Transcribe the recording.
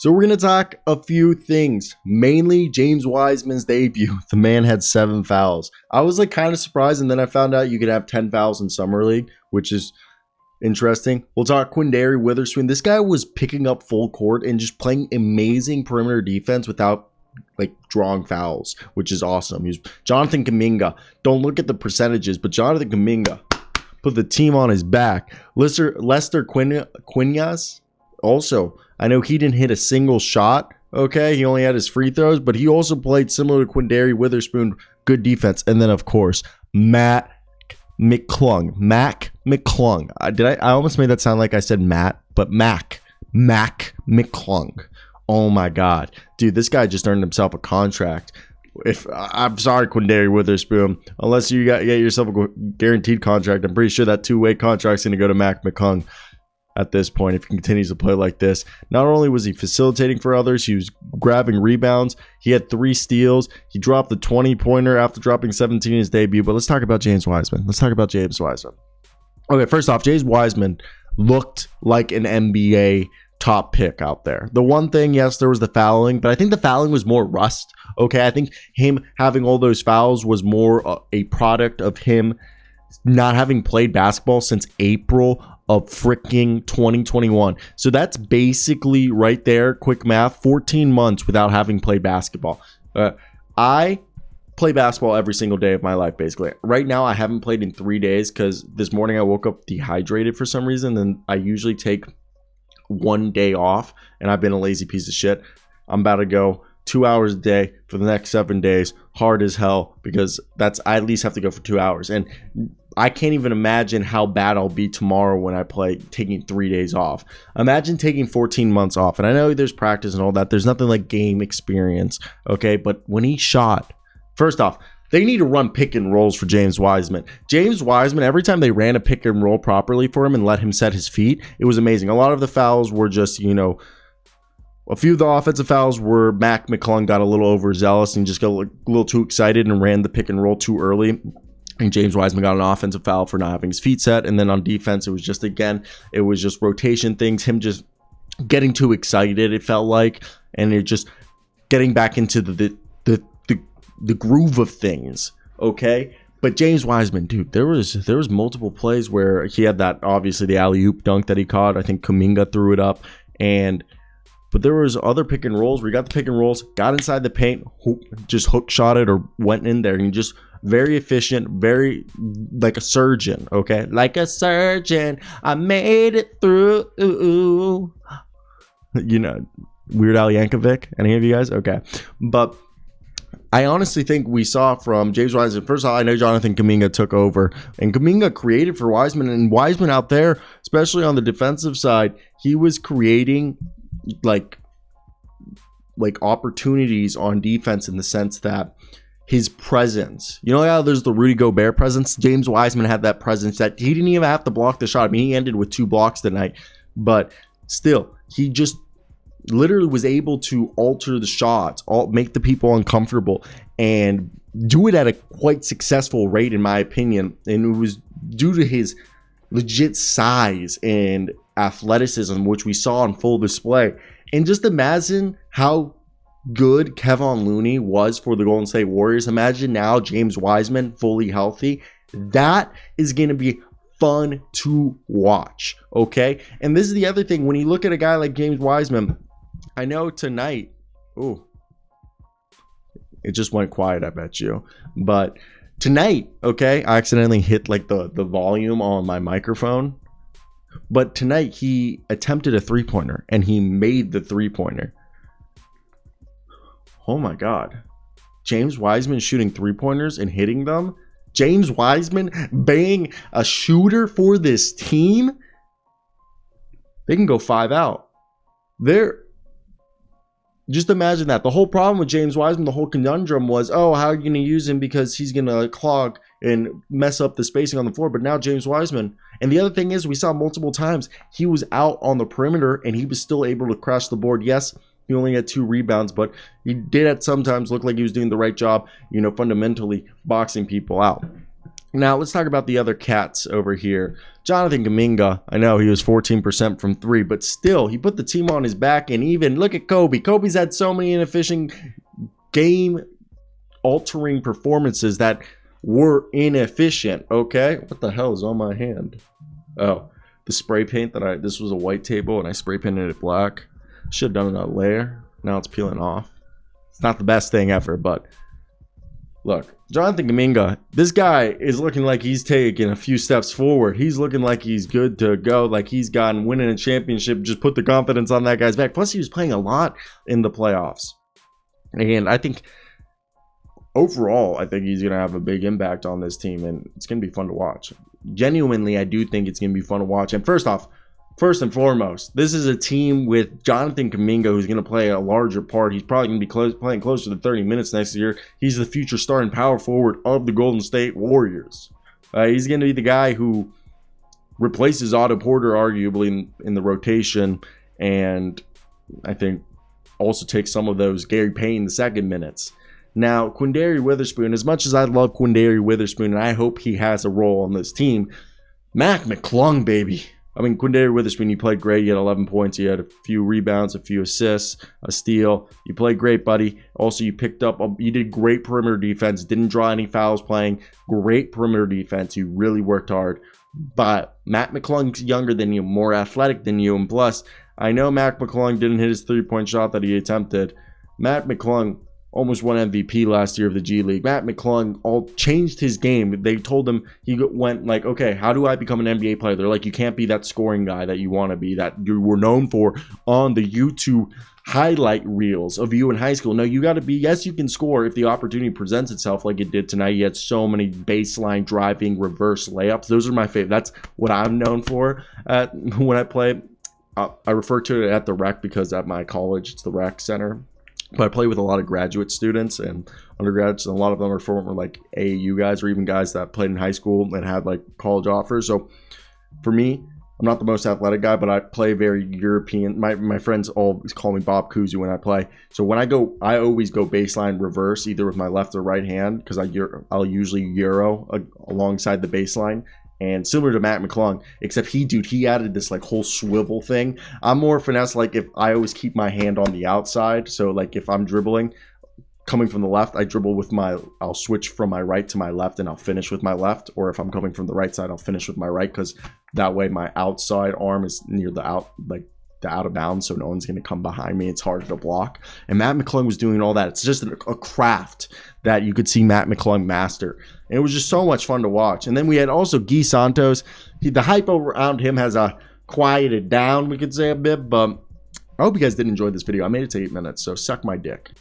So we're going to talk a few things, mainly James Wiseman's debut. The man had 7 fouls. I was like kind of surprised, and then I found out you could have 10 fouls in Summer League, which is interesting. We'll talk Quandary Weatherspoon. This guy was picking up full court and just playing amazing perimeter defense without like drawing fouls, which is awesome. He's Jonathan Gaminga. Don't look at the percentages, but Jonathan Gaminga put the team on his back. Lester Quinaz also, I know he didn't hit a single shot. Okay, he only had his free throws, but he also played similar to Quandary Weatherspoon. Good defense. And then, of course, Mac Mcclung. I almost made that sound like I said Matt, but Mac Mcclung. Oh my God, dude, this guy just earned himself a contract. I'm sorry, Quandary Weatherspoon, unless you get yourself a guaranteed contract, I'm pretty sure that 2-way contract's going to go to Mac Mcclung at this point if he continues to play like this. Not only was he facilitating for others, he was grabbing rebounds. He had 3 steals. He dropped the 20-pointer after dropping 17 in his debut. But let's talk about James Wiseman. Okay, first off, James Wiseman looked like an NBA top pick out there. The one thing, yes, there was the fouling, but I think the fouling was more rust. Okay, I think him having all those fouls was more a product of him not having played basketball since April of freaking 2021. So that's basically right there, quick math, 14 months without having played basketball. I play basketball every single day of my life, basically. Right now, I haven't played in 3 days because this morning I woke up dehydrated for some reason, and I usually take 1 day off, and I've been a lazy piece of shit. I'm about to go 2 hours a day for the next 7 days, hard as hell, because I at least have to go for 2 hours. And I can't even imagine how bad I'll be tomorrow when I play taking 3 days off. Imagine taking 14 months off. And I know there's practice and all that. There's nothing like game experience. Okay. But when he shot, first off, they need to run pick and rolls for James Wiseman. James Wiseman, every time they ran a pick and roll properly for him and let him set his feet, it was amazing. A lot of the fouls were just, a few of the offensive fouls were Mac Mcclung got a little overzealous and just got a little too excited and ran the pick and roll too early. And James Wiseman got an offensive foul for not having his feet set. And then on defense, it was just rotation things, him just getting too excited, it felt like, and it just getting back into the groove of things. Okay. But James Wiseman, dude, there was multiple plays where he had that, obviously the alley-oop dunk that he caught. I think Gaminga threw it up. But there was other pick and rolls where he got the pick and rolls, got inside the paint, just hook shot it or went in there, and just very efficient, very like a surgeon, okay? Like a surgeon, I made it through. Weird Al Yankovic? Any of you guys? Okay. But I honestly think we saw from James Wiseman, first of all, I know Jonathan Gaminga took over, and Gaminga created for Wiseman, and Wiseman out there, especially on the defensive side, he was creating like opportunities on defense in the sense that his presence, how there's the Rudy Gobert presence. James Wiseman had that presence that he didn't even have to block the shot. I mean, he ended with 2 blocks tonight, but still, he just literally was able to alter the shots, make the people uncomfortable, and do it at a quite successful rate, in my opinion. And it was due to his legit size and athleticism, which we saw on full display. And just imagine how good Kevon Looney was for the Golden State Warriors. Imagine now James Wiseman fully healthy. That is going to be fun to watch, okay? And this is the other thing. When you look at a guy like James Wiseman, I know tonight, it just went quiet, I bet you. But tonight, okay, I accidentally hit like the volume on my microphone. But tonight he attempted a 3-pointer and he made the 3-pointer. Oh my God. James Wiseman shooting 3-pointers and hitting them. James Wiseman being a shooter for this team. They can go 5 out. Just imagine that. The whole problem with James Wiseman, the whole conundrum was, how are you going to use him because he's going to clog and mess up the spacing on the floor. But now James Wiseman. And the other thing is, we saw multiple times he was out on the perimeter and he was still able to crash the board. Yes, he only had 2 rebounds, but he did at sometimes look like he was doing the right job, fundamentally boxing people out. Now, let's talk about the other cats over here. Jonathan Gaminga, I know he was 14% from 3, but still, he put the team on his back. And even, look at Kobe. Kobe's had so many inefficient game-altering performances that were inefficient, okay? What the hell is on my hand? Oh, the spray paint that this was a white table, and I spray painted it black. Should have done another layer. Now it's peeling off. It's not the best thing ever, but look, Jonathan Gaminga, this guy is looking like he's taking a few steps forward. He's looking like he's good to go, like he's gotten winning a championship. Just put the confidence on that guy's back. Plus, he was playing a lot in the playoffs. And I think overall, I think he's going to have a big impact on this team, and it's going to be fun to watch. Genuinely, I do think it's going to be fun to watch. And first and foremost, this is a team with Jonathan Gaminga, who's going to play a larger part. He's probably going to be playing closer to 30 minutes next year. He's the future starting power forward of the Golden State Warriors. He's going to be the guy who replaces Otto Porter, arguably, in the rotation, and I think also takes some of those Gary Payton II minutes. Now, Quandary Weatherspoon, as much as I love Quandary Weatherspoon, and I hope he has a role on this team, Mcclung, baby. I mean, Quandary Weatherspoon, you played great. You had 11 points. You had a few rebounds, a few assists, a steal. You played great, buddy. Also, you did great perimeter defense. Didn't draw any fouls playing. Great perimeter defense. You really worked hard. But Mcclung's younger than you, more athletic than you. And plus, I know Mcclung didn't hit his three-point shot that he attempted. Mcclung almost won MVP last year of the G League. Mcclung changed his game. They told him, he went like, okay, how do I become an NBA player? They're like, you can't be that scoring guy that you want to be, that you were known for on the YouTube highlight reels of you in high school. No, you got to be, yes, you can score if the opportunity presents itself like it did tonight. You had so many baseline driving reverse layups. Those are my favorite. That's what I'm known for when I play. I refer to it at the rec because at my college, it's the rec center. But I play with a lot of graduate students and undergrads, and a lot of them are former like AAU guys or even guys that played in high school and had like college offers. So for me, I'm not the most athletic guy, but I play very European. My friends all call me Bob Cousy when I play. So when I go, I always go baseline reverse, either with my left or right hand, because I'll usually Euro alongside the baseline. And similar to Mcclung, except he added this like whole swivel thing. I'm more finesse, like if I always keep my hand on the outside. So like if I'm dribbling, coming from the left, I dribble with I'll switch from my right to my left and I'll finish with my left. Or if I'm coming from the right side, I'll finish with my right, because that way my outside arm is near the out of bounds, so no one's going to come behind me. It's harder to block. And Mcclung was doing all that. It's just a craft that you could see Mcclung master. And it was just so much fun to watch. And then we had also Guy Santos. The hype around him has quieted down, we could say, a bit. But I hope you guys did enjoy this video. I made it to 8 minutes, so suck my dick.